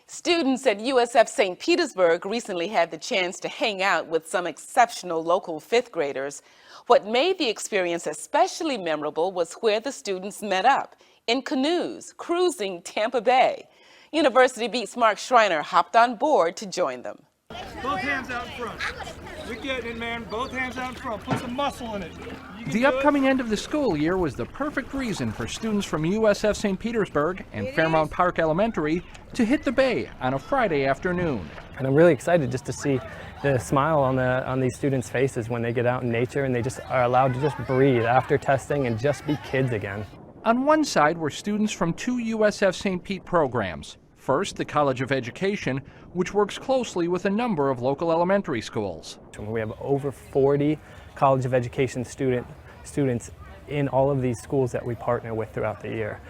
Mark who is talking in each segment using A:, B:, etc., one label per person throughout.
A: Students at USF St. Petersburg recently had the chance to hang out with some exceptional local fifth graders. What made the experience especially memorable was where the students met up, in canoes, cruising Tampa Bay. University Beat's Mark Schreiner hopped on board to join them.
B: Both hands out in front. You're getting it, man. Both hands out in front. Put some muscle in it.
C: The upcoming end of the school year was the perfect reason for students from USF St. Petersburg and Fairmount Park Elementary to hit the bay on a Friday afternoon.
D: And I'm really excited just to see the smile on these students' faces when they get out in nature and they just are allowed to just breathe after testing and just be kids again.
C: On one side were students from two USF St. Pete programs. First, the College of Education, which works closely with a number of local elementary schools.
D: We have over 40 College of Education students in all of these schools that we partner with throughout the year,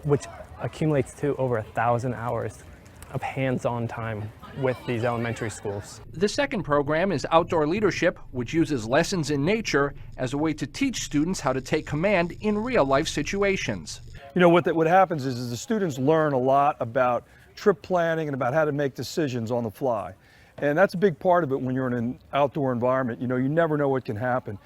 D: which accumulates to over 1,000 hours of hands-on time with these elementary schools.
C: The second program is Outdoor Leadership, which uses lessons in nature as a way to teach students how to take command in real-life situations.
B: You know, what happens is the students learn a lot about trip planning and about how to make decisions on the fly. And that's a big part of it when you're in an outdoor environment. You know, you never know what can happen.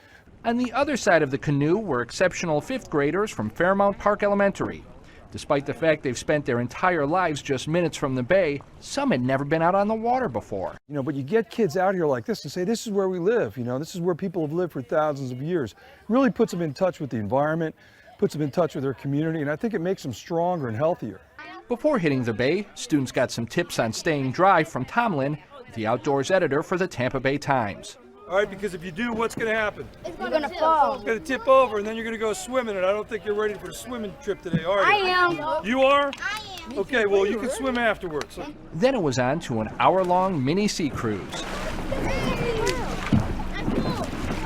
C: On the other side of the canoe were exceptional fifth graders from Fairmount Park Elementary. Despite the fact they've spent their entire lives just minutes from the bay, some had never been out on the water before.
B: You know, but you get kids out here like this and say, this is where we live. You know, this is where people have lived for thousands of years. Really puts them in touch with the environment, puts them in touch with their community, and I think it makes them stronger and healthier.
C: Before hitting the bay, students got some tips on staying dry from Tomlin, the outdoors editor for the Tampa Bay Times.
B: All right, because if you do, what's going to happen?
E: You're going to fall.
B: It's going to tip over, and then you're going to go swimming, and I don't think you're ready for a swimming trip today, are you?
E: I am.
B: You are?
E: I am.
B: Okay, well, you can swim afterwards. So.
C: Then it was on to an hour-long mini sea cruise.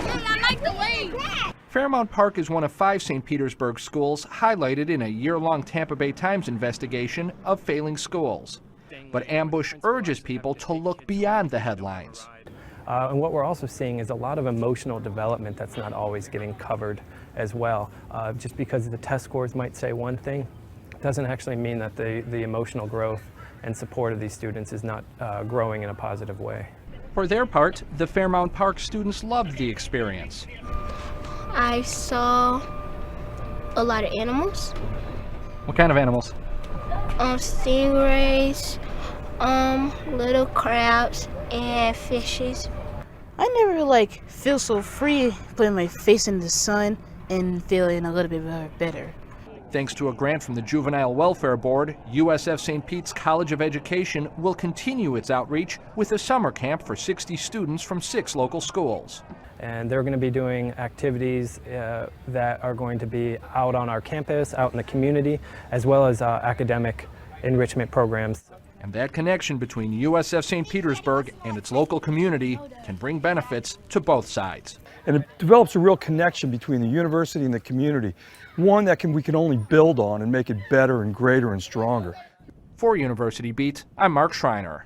E: I like the wave.
C: Fairmount Park is one of 5 St. Petersburg schools highlighted in a year-long Tampa Bay Times investigation of failing schools. But Ambush urges people to look beyond the headlines.
D: And what we're also seeing is a lot of emotional development that's not always getting covered as well. Just because the test scores might say one thing, doesn't actually mean that the emotional growth and support of these students is not growing in a positive way.
C: For their part, the Fairmount Park students loved the experience.
E: I saw a lot of animals.
C: What kind of animals?
E: Stingrays, little crabs, and fishes.
F: I never feel so free putting my face in the sun and feeling a little bit better.
C: Thanks to a grant from the Juvenile Welfare Board, USF St. Pete's College of Education will continue its outreach with a summer camp for 60 students from 6 local schools.
D: And they're going to be doing activities that are going to be out on our campus, out in the community, as well as academic enrichment programs.
C: And that connection between USF St. Petersburg and its local community can bring benefits to both sides.
B: And it develops a real connection between the university and the community, one that we can only build on and make it better and greater and stronger.
C: For University Beat, I'm Mark Schreiner.